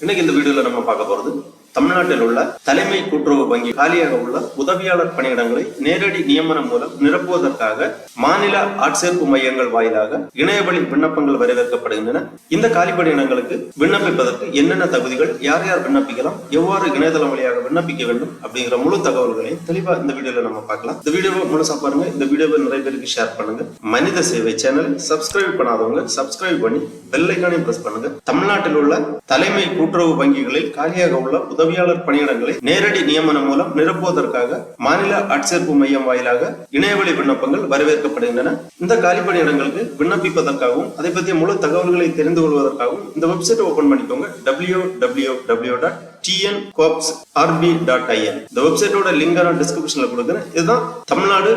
இன்னைக்கு இந்த வீடியோல நம்ம பார்க்க போறது தமிழ்நாட்டில் உள்ள தலைமை கூட்டுறவு வங்கி காலியாக உள்ள உதவியாளர் பணியிடங்களை நேரடி நியமனம் மூலம் நிரப்புவதற்காக மாநில ஆட்சேர்ப்பு மையங்கள் வாயிலாக இணையவழி விண்ணப்பங்கள் வரவேற்கப்படுகின்றன. இந்த காலி பணியிடங்களுக்கு விண்ணப்பிப்பதற்கு என்னென்ன தகுதிகள், யார் யார் விண்ணப்பிக்கலாம், எவ்வாறு இணையதளம் வழியாக விண்ணப்பிக்க வேண்டும் அப்படிங்கிற முழு தகவல்களையும் தெளிவா இந்த வீடியோல நம்ம பார்க்கலாம். இந்த வீடியோவை முழுசா பாருங்க. இந்த வீடியோவை நிறைய பேருக்கு ஷேர் பண்ணுங்க. மனித சேவை சேனல் சப்ஸ்கிரைப் பண்ணாதவங்க சப்ஸ்கிரைப் பண்ணி பெல் ஐகானையும் பிரஸ் பண்ணுங்க. தமிழ்நாட்டில் உள்ள தலைமை கூட்டுறவு வங்கிகளில் காலியாக உள்ள உதவியாளர் பணியிடங்களை நேரடி நியமனம் மூலம் நிரப்புவதற்காக மாநில ஆட்சேர்ப்பு மையம் வாயிலாக இணையவழி விண்ணப்பங்கள் வரவேற்கப்படுகின்றன. இந்த காலி பணியிடங்களுக்கு விண்ணப்பிப்பதற்காகவும் அதை பற்றிய முழு தகவல்களை தெரிந்து கொள்வதற்காகவும் இந்த வெப்சைட் ஓபன் பண்ணிக்கோங்க. www.tncorps.rb.in. இந்த வெப்சைட்டோட லிங்க் நான் டிஸ்கிரிப்ஷன்ல கொடுக்குறேன். இதுதான் தமிழ்நாடு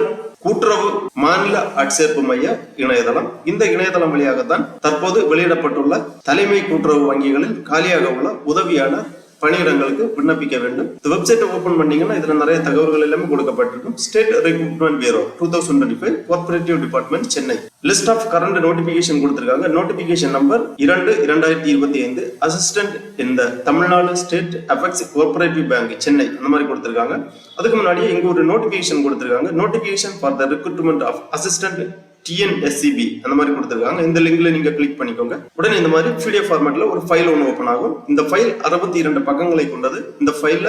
கூட்டுறவு மாநில ஆட்சேர்ப்பு மைய இணையதளம். இந்த இணையதளம் வழியாகத்தான் தற்போது வெளியிடப்பட்டுள்ள தலைமை கூட்டுறவு வங்கிகளில் காலியாக உள்ள உதவியாளர் பணியிடங்களுக்கு விண்ணப்பிக்க வேண்டும். இந்த வெப்சைட்டை ஓபன் பண்ணீங்கன்னா இதுல நிறைய தகவல்கள் எல்லாமே கொடுக்கப்பட்டிருக்கும். State recruitment bureau 2025 cooperative department Chennai list of current notification கொடுத்திருக்காங்க. நோட்டிபிகேஷன் நம்பர் 2/2025 அசிஸ்டன்ட் இந்த Tamil Nadu state apex cooperative bank Chennai அந்த மாதிரி கொடுத்திருக்காங்க. அதுக்கு முன்னாடியே இங்க ஒரு நோட்டிபிகேஷன் கொடுத்திருக்காங்க. Notification for the recruitment of assistant TNSCB அந்த மாதிரி கொடுத்திருக்காங்க. இந்த லிங்க்ல நீங்க கிளிக் பண்ணிக்கோங்க. உடனே இந்த மாதிரி PDF ஃபார்மேட்ல ஒரு ஃபைல் ஒன்று ஓபன் ஆகும். இந்த ஃபைல் 62 பக்கங்களை கொண்டது. இந்த ஃபைல்ல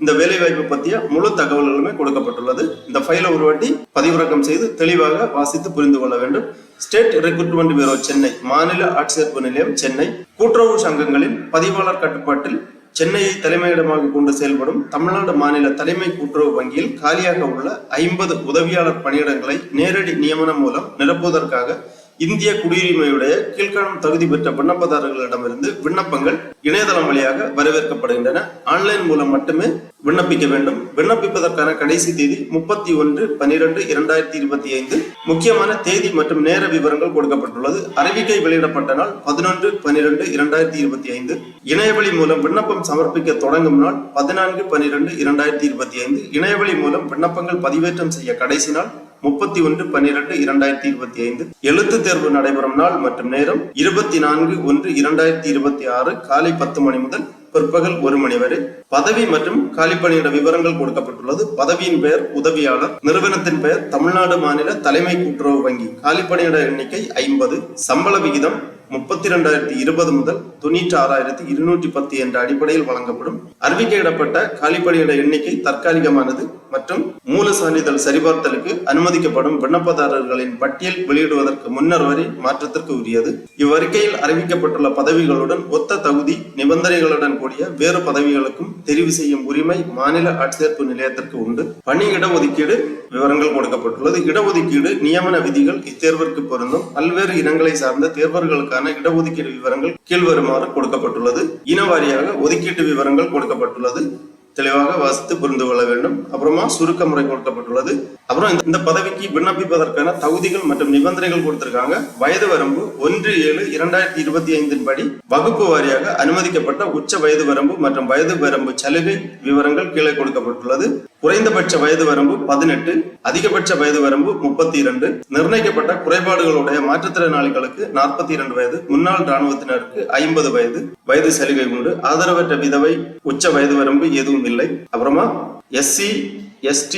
இந்த வேலை வாய்ப்பு பற்றிய முழு தகவல்களுமே கொடுக்கப்பட்டுள்ளது. இந்த ஃபைலை ஒரு வாட்டி பதிவிறக்கம் செய்து தெளிவாக வாசித்து புரிந்து கொள்ள வேண்டும். ஸ்டேட் ரெக்ரூட்மெண்ட் பியூரோ சென்னை மாநில ஆட்சேர்ப்பு நிலையம் சென்னை கூட்டுறவு சங்கங்களின் பதிவாளர் கட்டுப்பாட்டில் சென்னையை தலைமையிடமாக கொண்டு செயல்படும் தமிழ்நாடு மாநில தலைமை கூட்டுறவு வங்கியில் காலியாக உள்ள 50 உதவியாளர் பணியிடங்களை நேரடி நியமனம் மூலம் நிரப்புவதற்காக இந்திய குடியுரிமையுடைய கீழ்காணும் தகுதி பெற்ற விண்ணப்பதாரர்களிடமிருந்து விண்ணப்பங்கள் இணையதளம் வழியாக வரவேற்கப்படுகின்றன. ஆன்லைன் மூலம் மட்டுமே விண்ணப்பிக்க வேண்டும். விண்ணப்பிப்பதற்கான கடைசி தேதி 31/12/2025. முக்கியமான தேதி மற்றும் நேர விவரங்கள் கொடுக்கப்பட்டுள்ளது. அறிவிக்கை வெளியிடப்பட்ட நாள் 11/12/2025. இணையவழி மூலம் விண்ணப்பம் சமர்ப்பிக்க தொடங்கும் நாள் 14/12/2025. இணையவழி மூலம் விண்ணப்பங்கள் பதிவேற்றம் செய்ய கடைசி நாள் 31/12/2025. எழுத்து தேர்வு நடைபெறும் நாள் மற்றும் நேரம் 24/1/2026 காலை 10 மணி முதல் பிற்பகல் 1 மணி வரை. பதவி மற்றும் காலிப்பணியிட விவரங்கள் கொடுக்கப்பட்டுள்ளது. பதவியின் பெயர் உதவியாளர், நிறுவனத்தின் பெயர் தமிழ்நாடு மாநில தலைமை கூட்டுறவு வங்கி, காலிப்பணியிட எண்ணிக்கை 50, சம்பள விகிதம் 32,020 முதல் 96,210 என்ற அடிப்படையில் வழங்கப்படும். அறிவிக்கையிடப்பட்ட காலிப்பணியிட எண்ணிக்கை தற்காலிகமானது மற்றும் மூல சான்றிதழ் சரிபார்த்தலுக்கு அனுமதிக்கப்படும் விண்ணப்பதாரர்களின் பட்டியல் வெளியிடுவதற்கு முன்னர் வரை மாற்றத்திற்கு உரியது. இவ்வறிக்கையில் அறிவிக்கப்பட்டுள்ள பதவிகளுடன் ஒத்த தகுதி நிபந்தனைகளுடன் கூடிய வேறு பதவிகளுக்கும் தெரிவு செய்யும் உரிமை மாநில ஆட்சேர்ப்பு நிலையத்திற்கு உண்டு. பணி இடஒதுக்கீடு விவரங்கள் கொடுக்கப்பட்டுள்ளது. இடஒதுக்கீடு நியமன விதிகள் இத்தேர்விற்கு பொருந்தும். பல்வேறு இனங்களை சார்ந்த தேர்வர்களுக்கான இடஒதுக்கீடு விவரங்கள் கீழ்வருமாறு கொடுக்கப்பட்டுள்ளது. இனவாரியாக ஒதுக்கீட்டு விவரங்கள் கொடுக்கப்பட்டுள்ளது. தெளிவாக வாசித்து புரிந்து கொள்ள வேண்டும். அப்புறமா சுருக்க முறை கொடுக்கப்பட்டுள்ளது. அப்புறம் இந்த பதவிக்கு விண்ணப்பிப்பதற்கான தகுதிகள் மற்றும் நிபந்தனைகள் கொடுத்திருக்காங்க. வயது வரம்பு 1/7/2025 படி வகுப்பு வாரியாக அனுமதிக்கப்பட்ட உச்ச வயது வரம்பு மற்றும் வயது வரம்பு சலுகை விவரங்கள் கீழே கொடுக்கப்பட்டுள்ளது. குறைந்தபட்ச வயது வரம்பு 18, அதிகபட்ச வயது வரம்பு 32. நிர்ணயிக்கப்பட்ட குறைபாடுகளுடைய மாற்றுத்திறனாளிகளுக்கு 42 வயது, முன்னாள் இராணுவத்தினருக்கு 50 வயது வயது சலுகை உண்டு. ஆதரவற்ற விதவை உச்ச வயது வரம்பு எதுவும் இல்லை. அப்புறமா SC ST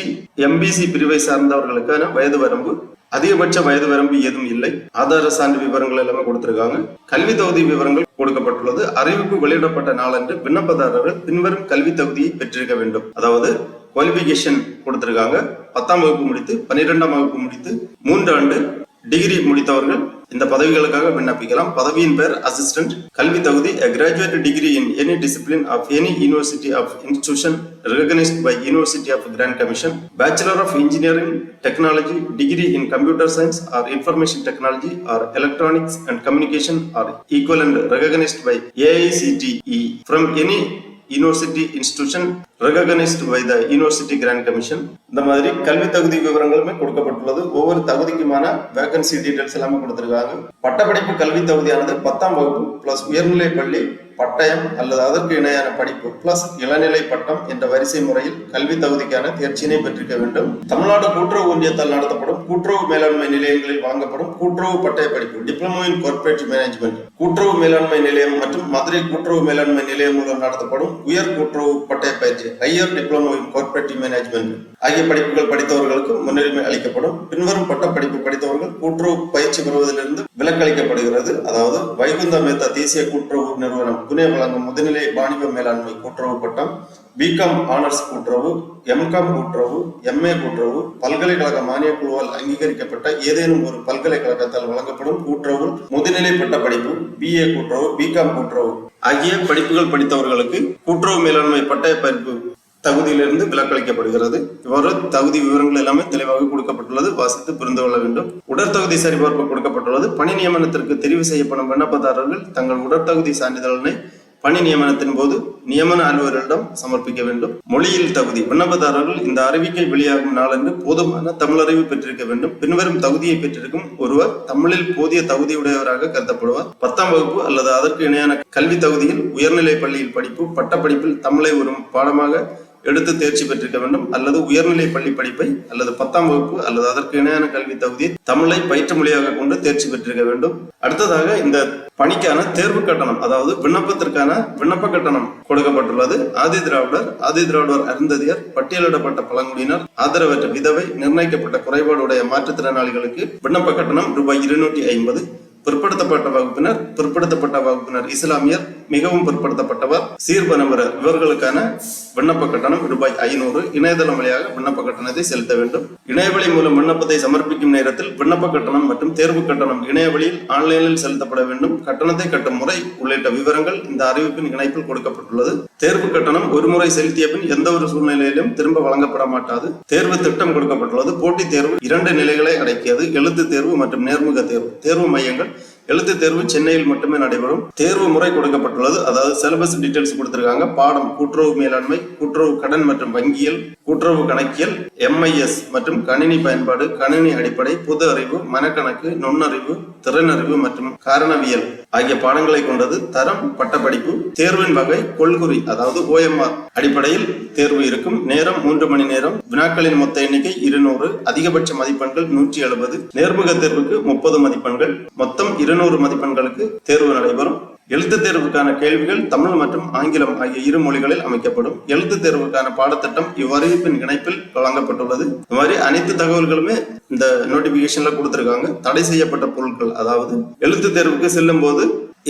MBC பிரிவை சார்ந்தவர்களுக்கான வயது வரம்பு அதிகபட்ச வயது வரம்பு எதுவும் இல்லை. ஆதார சான்று விவரங்கள் எல்லாமே கொடுத்திருக்காங்க. கல்வி தகுதி விவரங்கள் கொடுக்கப்பட்டுள்ளது. அறிவிப்பு வெளியிடப்பட்ட நாளன்று விண்ணப்பதாரர்கள் பின்வரும் கல்வி தகுதியை பெற்றிருக்க வேண்டும். அதாவது குவாலிபிகேஷன் கொடுத்திருக்காங்க. 10ஆம் வகுப்பு முடித்து 12ஆம் வகுப்பு முடித்து 3 ஆண்டு டிகிரி முடித்தவர்கள் இந்த பதவிகளுக்காக விண்ணப்பிக்கலாம். பதவியின் பெயர் அசிஸ்டன்ட். கல்வி தகுதி a graduate degree in any discipline of any university of institution recognized by University of Grand Commission, Bachelor of Engineering Technology, degree in computer science or information technology or electronics and communication or equivalent recognized by AICTE from any university institution recognised by the university grant commission. இந்த மாதிரி கல்வி தகுதி விவரங்களுமே கொடுக்கப்பட்டுள்ளது. ஒவ்வொரு தகுதிக்குமான vacancy details எல்லாமே கொடுத்திருக்காங்க. பட்டப்படிப்பு கல்வி தகுதியானது 10ஆம் வகுப்பு பிளஸ் உயர்நிலை பள்ளி பட்டயம் அல்லது அதற்கு இணையான படிப்பு பிளஸ் இளநிலை பட்டம் என்ற வரிசை முறையில் கல்வி தகுதிக்கான தேர்ச்சியினை பெற்றிருக்க வேண்டும். தமிழ்நாடு கூட்டுறவு ஒன்றியத்தால் நடத்தப்படும் கூட்டுறவு மேலாண்மை நிலையங்களில் வழங்கப்படும் கூட்டுறவு பட்டய படிப்பு டிப்ளமோ இன் கார்ப்பரேட் மேனேஜ்மெண்ட் கூட்டுறவு மேலாண்மை நிலையம் மற்றும் மதுரை கூட்டுறவு மேலாண்மை நிலையம் மூலம் நடத்தப்படும் உயர் கூட்டுறவு பட்டய பயிற்சி higher diploma in cooperative management ஆகிய படிப்புகள் படித்தவர்களுக்கு முன்னுரிமை அளிக்கப்படும். பின்வரும் பட்ட படிப்பு படித்தவர்கள் கூட்டுறவு பயிற்சி பெறுவதிலிருந்து விலக்களிக்கப்படுகிறது. அதாவது வைகுந்தா மேத்தா தேசிய கூட்டுறவு நிறுவனம் புனே வழங்கும் முதுநிலை வாணிப மேலாண்மை கூட்டுறவு பட்டம், பிகாம் ஆனர்ஸ் கூட்டுறவு, எம்காம் கூட்டுறவு, எம்ஏ கூட்டுறவு, பல்கலைக்கழக மானிய குழுவால் அங்கீகரிக்கப்பட்ட ஏதேனும் ஒரு பல்கலைக்கழகத்தால் வழங்கப்படும் கூட்டுறவு முதுநிலை பட்ட படிப்பு, பிஏ கூட்டுறவு, பிகாம் கூட்டுறவு ஆகிய படிப்புகள் படித்தவர்களுக்கு கூட்டுறவு மேலாண்மை பட்டய படிப்பு தகுதியிலிருந்து விலக்களிக்கப்படுகிறது. இவ்வாறு தகுதி விவரங்கள் எல்லாமே தெளிவாக கொடுக்கப்பட்டுள்ளது. வாசித்து புரிந்து கொள்ள வேண்டும். உடற்தகுதி சரிபார்ப்பு கொடுக்கப்பட்டுள்ளது. பணி நியமனத்திற்கு தெரிவு செய்யப்படும் விண்ணப்பதாரர்கள் தங்கள் உடற்தகுதி சான்றிதழனை பணி நியமனத்தின் போது நியமன அலுவலரிடம் சமர்ப்பிக்க வேண்டும். மொழியில் தகுதி விண்ணப்பதாரர்கள் இந்த அறிவிக்கை வெளியாகும் நாளன்று போதுமான தமிழறிவு பெற்றிருக்க வேண்டும். பின்வரும் தகுதியை பெற்றிருக்கும் ஒருவர் தமிழில் போதிய தகுதியுடையவராக கருதப்படுவார். 10ஆம் வகுப்பு அல்லது அதற்கு இணையான கல்வி தகுதியில் உயர்நிலை பள்ளியில் படிப்பு, பட்டப்படிப்பில் தமிழை ஒரு பாடமாக எடுத்து தேர்ச்சி பெற்றிருக்க வேண்டும். அல்லது உயர்நிலை பள்ளி படிப்பை அல்லது 10ஆம் வகுப்பு அல்லது அதற்கு இணையான கல்வி தகுதியை தமிழை பயிற்று மொழியாக கொண்டு தேர்ச்சி பெற்றிருக்க வேண்டும். அடுத்ததாக இந்த பணிக்கான தேர்வு கட்டணம், அதாவது விண்ணப்பத்திற்கான விண்ணப்ப கட்டணம் கொடுக்கப்பட்டுள்ளது. ஆதி திராவிடர் அருந்ததியர், பட்டியலிடப்பட்ட பழங்குடியினர், ஆதரவற்ற விதவை, நிர்ணயிக்கப்பட்ட குறைபாடுடைய மாற்றுத்திறனாளிகளுக்கு விண்ணப்ப கட்டணம் ரூபாய் 250. பிற்படுத்தப்பட்ட வகுப்பினர் இஸ்லாமியர், மிகவும் பிற்படுத்தப்பட்டவர், சீர்பனவரர் இவர்களுக்கான விண்ணப்ப கட்டணம் ரூபாய் 500. இணையதளம் வழியாக விண்ணப்ப கட்டணத்தை செலுத்த வேண்டும். இணையவழி மூலம் விண்ணப்பத்தை சமர்ப்பிக்கும் நேரத்தில் விண்ணப்ப கட்டணம் மற்றும் தேர்வு கட்டணம் இணையவழியில் ஆன்லைனில் செலுத்தப்பட வேண்டும். கட்டணத்தை கட்டும் முறை உள்ளிட்ட விவரங்கள் இந்த அறிவிப்பின் இணைப்பில் கொடுக்கப்பட்டுள்ளது. தேர்வு கட்டணம் ஒரு முறை செலுத்திய பின் எந்த ஒரு சூழ்நிலையிலும் திரும்ப வழங்கப்பட மாட்டாது. தேர்வு திட்டம் கொடுக்கப்பட்டுள்ளது. போட்டித் தேர்வு 2 நிலைகளை அடக்கியது: எழுத்து தேர்வு மற்றும் நேர்முக தேர்வு. தேர்வு மையங்கள்: எழுத்து தேர்வு சென்னையில் மட்டுமே நடைபெறும். தேர்வு முறை கொடுக்கப்பட்டுள்ளது. அதாவது சிலபஸ் டீடைல்ஸ் கொடுத்திருக்காங்க. பாடம்: கூட்டுறவு மேலாண்மை, கூட்டுறவு கடன் மற்றும் வங்கியல், கூட்டுறவு கணக்கியல், MIS மற்றும் கணினி பயன்பாடு, கணினி அடிப்படை, பொது அறிவு, மனக்கணக்கு, நுண்ணறிவு, திறனறிவு மற்றும் காரணவியல் ஆகிய பாடங்களை கொண்டது. தரம்: பட்டப்படிப்பு. தேர்வின் வகை: கொள்குறி, அதாவது OMR அடிப்படையில் தேர்வு இருக்கும். நேரம்: 3 மணி நேரம். வினாக்களின் மொத்த எண்ணிக்கை 200. அதிகபட்ச மதிப்பெண்கள் 170. நேர்முக தேர்வுக்கு 30 மதிப்பெண்கள். மொத்தம் 200 மதிப்பெண்களுக்கு தேர்வு நடைபெறும். எழுத்து தேர்வுக்கான கேள்விகள் தமிழ் மற்றும் ஆங்கிலம் ஆகிய 2 மொழிகளில் அமைக்கப்படும். எழுத்து தேர்வுக்கான பாடத்திட்டம் இவ்வறிவிப்பின் இணைப்பில் வழங்கப்பட்டுள்ளது. இந்த மாதிரி அனைத்து தகவல்களுமே இந்த நோட்டிபிகேஷன்ல கொடுத்திருக்காங்க. தடை செய்யப்பட்ட பொருட்கள், அதாவது எழுத்து தேர்வுக்கு செல்லும் போது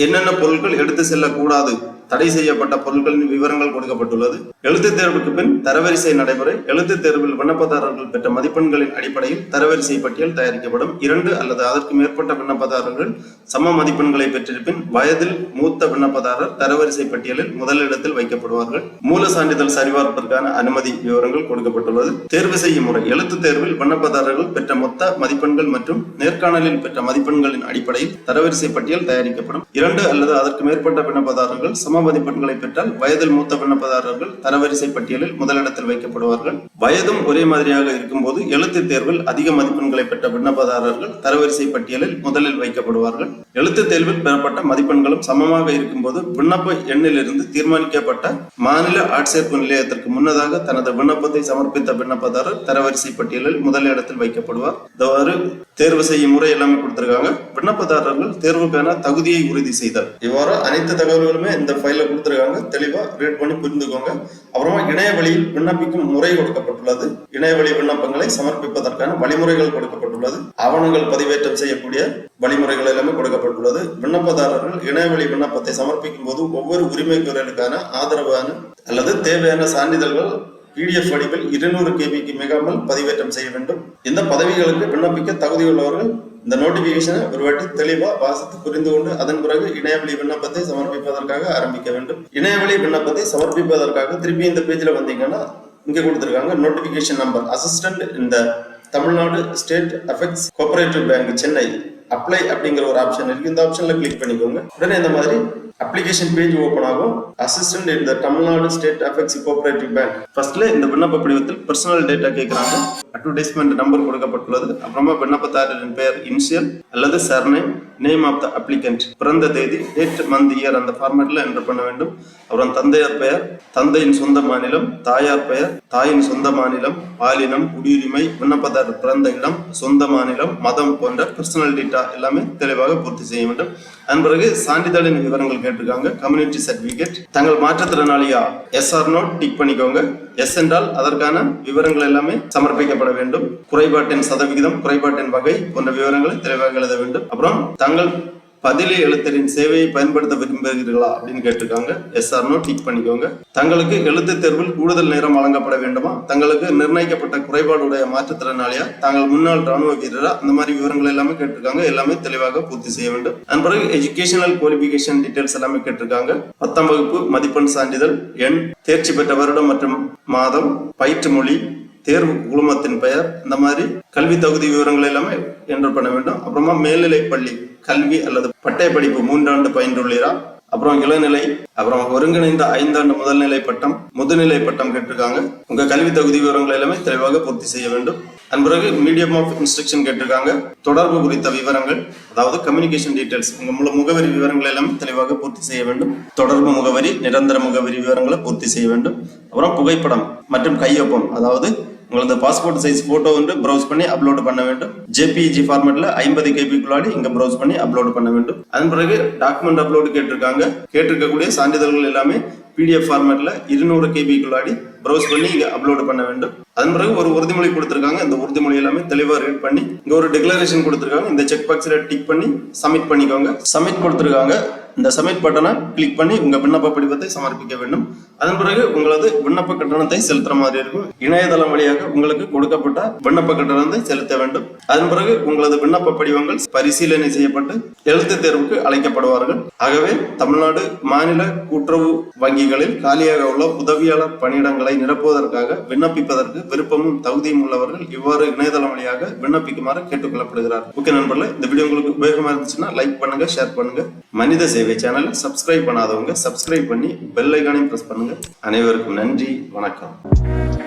என்னென்ன பொருட்கள் எடுத்து செல்லக்கூடாது, தடை செய்யப்பட்ட பொருட்களின் விவரங்கள் கொடுக்கப்பட்டுள்ளது. எழுத்து தேர்வுக்கு பின் தரவரிசை நடைமுறை. எழுத்து தேர்வில் விண்ணப்பதாரர்கள் பெற்ற மதிப்பெண்களின் அடிப்படையில் தரவரிசை பட்டியல் தயாரிக்கப்படும். 2 அல்லது அதற்கு மேற்பட்ட விண்ணப்பதாரர்கள் சம மதிப்பெண்களை பெற்றிருப்பின் வயதில் மூத்த விண்ணப்பதாரர் தரவரிசை பட்டியலில் முதலிடத்தில் வைக்கப்படுவார்கள். மூல சான்றிதழ் சரிபார்ப்பிற்கான அனுமதி விவரங்கள் கொடுக்கப்பட்டுள்ளது. தேர்வு செய்யும் முறை: எழுத்து தேர்வில் விண்ணப்பதாரர்கள் பெற்ற மொத்த மதிப்பெண்கள் மற்றும் நேர்காணலில் பெற்ற மதிப்பெண்களின் அடிப்படையில் தரவரிசை பட்டியல் தயாரிக்கப்படும். 2 அல்லது அதற்கு மேற்பட்ட விண்ணப்பதாரர்கள் சம மதிப்பெண்களை பெற்றால் வயதில் மூத்த விண்ணப்பதாரர்கள் தரவரிசை பட்டியலில் முதலிடத்தில் வைக்கப்படுவார்கள். வயதும் ஒரே மாதிரியாக இருக்கும் போது எழுத்து தேர்வில் அதிக மதிப்பெண்களை பெற்ற விண்ணப்பதாரர்கள் தரவரிசை பட்டியலில் முதலில் வைக்கப்படுவார்கள். எழுத்து தேர்வில் பெறப்பட்ட மதிப்பெண்களும் சமமாக இருக்கும் போது விண்ணப்ப எண்ணிலிருந்து தீர்மானிக்கப்பட்ட மாநில ஆட்சேர்ப்பு நிலையத்திற்கு முன்னதாக தனது விண்ணப்பத்தை சமர்ப்பித்த விண்ணப்பதாரர் தரவரிசை பட்டியலில் முதலிடத்தில் வைக்கப்படுவார். இவ்வாறு தேர்வு செய்யும் முறை எல்லாமே கொடுத்திருக்காங்க. விண்ணப்பதாரர்கள் தேர்வுக்கான தகுதியை உறுதி செய்தல். இவ்வாறு அனைத்து தகவல்களுமே இந்த ஃபைல்ல கொடுத்திருக்காங்க. தெளிவா ரீட் பண்ணி புரிந்துக்கோங்க. அப்புறமா இணையவழியில் விண்ணப்பிக்கும் முறை கொடுக்கப்பட்டுள்ளது. இணையவழி விண்ணப்பங்களை சமர்ப்பிப்பதற்கான வழிமுறைகள் கொடுக்கப்பட்டுள்ளது. ஆவணங்கள் பதிவேற்றம் செய்யக்கூடிய வழிமுறைகள் எல்லாமே கொடுக்கப்பட்டுள்ளது. விண்ணப்பதாரர்கள் இணையவழி விண்ணப்பத்தை சமர்ப்பிக்கும் போது ஒவ்வொரு உரிமை கோரலுக்கான ஆதரவான அல்லது தேவையான சான்றிதழ்கள் PDF வடிவில் 200 KBக்கு மிகாமல் பதிவேற்றம் செய்ய வேண்டும். இந்த பதவிகளுக்கு விண்ணப்பிக்க தகுதியுள்ளவர்கள் இந்த நோட்டிபிகேஷனை ஒரு வாட்டி தெளிவா வாசித்து புரிந்து கொண்டு அதன் பிறகு இணையவழி விண்ணப்பத்தை சமர்ப்பிப்பதற்காக ஆரம்பிக்க வேண்டும். இணையவழி விண்ணப்பத்தை சமர்ப்பிப்பதற்காக திருப்பி இந்த பேஜ்ல வந்தீங்கன்னா இங்க கொடுத்திருக்காங்க நோட்டிபிகேஷன் நம்பர். அசிஸ்டன்ட் இந்த Tamil Nadu state apex cooperative bank Chennai apply அப்படிங்கிற ஒரு ஆப்ஷன் இருக்கு. இந்த ஆப்ஷன்ல கிளிக் பண்ணிக்கோங்க. உடனே இந்த மாதிரி அப்ளிகேஷன் பேஜ் ஓபன் ஆகும். அசிஸ்டன்ட் இந்த Tamil Nadu state apex cooperative bank. ஃபர்ஸ்ட்ல இந்த விண்ணப்ப படிவத்தில் பர்சனல் டேட்டா கேட்கிறாங்க. அட்வர்டைஸ்மெண்ட் நம்பர் கொடுக்கப்பட்டுள்ளது. அப்புறமா விண்ணப்பதாரரின் பெயர் இனிஷியல் அல்லது surname, name of the applicant, பிறந்த தேதி, டேட், மந்த், இயர் அந்த ஃபார்மேட்ல என்டர் பண்ண வேண்டும். அப்புறம் தந்தையார் பெயர், தந்தையின் சொந்த மாநிலம், தாயார் பெயர், தாயின் சொந்த மாநிலம், பாலினம், குடியுரிமை, விண்ணப்பதாரர் பிறந்த இடம், சொந்த மாநிலம், மதம் போன்ற பர்சனல் டேட்டா எல்லாமே தெளிவாக பூர்த்தி செய்ய வேண்டும். அதன் பிறகு சான்றிதழின் விவரங்கள் கேட்டிருக்காங்க. கம்யூனிட்டி சர்டிபிகேட், தங்கள் மாற்றுத்திறனாளியா எஸ் ஆர் நோ டிக் பண்ணிக்கோங்க. எஸ் என்றால் அதற்கான விவரங்கள் எல்லாமே சமர்ப்பிக்கப்பட வேண்டும். குறைபாட்டின் சதவிகிதம், குறைபாட்டின் வகை போன்ற விவரங்களை தெளிவாக எழுத வேண்டும். அப்புறம் தங்கள் பதிலி எழுத்தரின் சேவையை பயன்படுத்த விரும்புகிறீர்களா அப்படின்னு கேட்டிருக்காங்க. எஸ் ஆர் நோ டிக் பண்ணிக்கோங்க. தங்களுக்கு எழுத்து தேர்வில் கூடுதல் நேரம் வழங்கப்பட வேண்டுமா, தங்களுக்கு நிர்ணயிக்கப்பட்ட குறைபாடுடைய மாற்றுத்திறனாளியா, தாங்கள் முன்னாள் ராணுவ வீரரா, அந்த மாதிரி விவரங்கள் எல்லாமே கேட்டிருக்காங்க. எல்லாமே தெளிவாக பூர்த்தி செய்ய வேண்டும். அதன் பிறகு எஜுகேஷனல் குவாலிபிகேஷன் டீடைல்ஸ் எல்லாமே கேட்டிருக்காங்க. 10ஆம் வகுப்பு மதிப்பெண் சான்றிதழ், எண், தேர்ச்சி பெற்ற வருடம் மற்றும் மாதம், பயிற்று மொழி, தேர்வு குழுமத்தின் பெயர், இந்த மாதிரி கல்வி தகுதி விவரங்கள் எல்லாமே என்டர் பண்ண வேண்டும். அப்புறமா மேல்நிலை பள்ளி கல்வி அல்லது பட்டய படிப்பு 3 ஆண்டு பயின்றுள்ளீரா, அப்புறம் இளநிலை, அப்புறம் ஒருங்கிணைந்த 5 ஆண்டு முதல்நிலை பட்டம், முதுநிலை பட்டம் கேட்டிருக்காங்க. உங்க கல்வி தகுதி விவரங்கள் எல்லாமே தெளிவாக பூர்த்தி செய்ய வேண்டும். அதன் பிறகு மீடியம் ஆஃப் இன்ஸ்ட்ரக்ஷன் கேட்டிருக்காங்க. தொடர்பு குறித்த விவரங்கள், அதாவது கம்யூனிகேஷன் டீடைல்ஸ், உங்க முகவரி விவரங்கள் எல்லாமே தெளிவாக பூர்த்தி செய்ய வேண்டும். தொடர்பு முகவரி, நிரந்தர முகவரி விவரங்களை பூர்த்தி செய்ய வேண்டும். அப்புறம் புகைப்படம் மற்றும் கையொப்பம், அதாவது உங்களது பாஸ்போர்ட் சைஸ் போட்டோ வந்து ப்ரௌஸ் பண்ணி அப்லோட் பண்ண வேண்டும். ஜேபிஇஜி ஃபார்மேட்ல 50 KB இங்க ப்ரௌஸ் பண்ணி அப்லோட் பண்ண வேண்டும். அதன் பிறகு டாக்குமெண்ட் அப்லோடு கேட்டிருக்காங்க. கேட்டிருக்கக்கூடிய சான்றிதழ்கள் எல்லாமே PDF ஃபார்மேட்ல 200 KB ப்ரௌஸ் பண்ணி இங்க அப்லோட் பண்ண வேண்டும். அதன் பிறகு ஒரு உறுதிமொழி கொடுத்திருக்காங்க. இந்த உறுதிமொழி எல்லாமே தெளிவா ரீட் பண்ணி இங்க ஒரு டிக்ளரேஷன் கொடுத்திருக்காங்க. இந்த செக் பாக்ஸ்ல டிக் பண்ணி சப்மிட் பண்ணிக்கோங்க. சப்மிட் கொடுத்திருக்காங்க. இந்த சப்மிட் பட்டனை கிளிக் பண்ணி உங்க விண்ணப்ப படிவத்தை சமர்ப்பிக்க வேண்டும். அதன் பிறகு உங்களது விண்ணப்ப கட்டணத்தை செலுத்துற மாதிரி இருக்கும். இணையதளம் வழியாக உங்களுக்கு கொடுக்கப்பட்ட விண்ணப்ப கட்டணத்தை செலுத்த வேண்டும். அதன் பிறகு உங்களது விண்ணப்ப படிவங்கள் பரிசீலனை செய்யப்பட்டு எழுத்து தேர்வுக்கு அழைக்கப்படுவார்கள். ஆகவே தமிழ்நாடு மாநில கூட்டுறவு வங்கிகளில் காலியாக உள்ள உதவியாளர் பணியிடங்களை நிரப்புவதற்காக விண்ணப்பிப்பதற்கு விருப்பமும் தகுதியும் உள்ளவர்கள் இவ்வாறு இணையதளம் வழியாக விண்ணப்பிக்குமாறு கேட்டுக்கொள்ளப்படுகிறார். ஓகே நண்பர்களே, இந்த வீடியோ உங்களுக்கு உபயோகமா இருந்துச்சுன்னா லைக் பண்ணுங்க, ஷேர் பண்ணுங்க. மனித சேவை சேனலை சப்ஸ்கிரைப் பண்ணாதவங்க சப்ஸ்கிரைப் பண்ணி பெல் ஐகானையும் பிரஸ் பண்ணுங்க. அனைவருக்கும் நன்றி, வணக்கம்.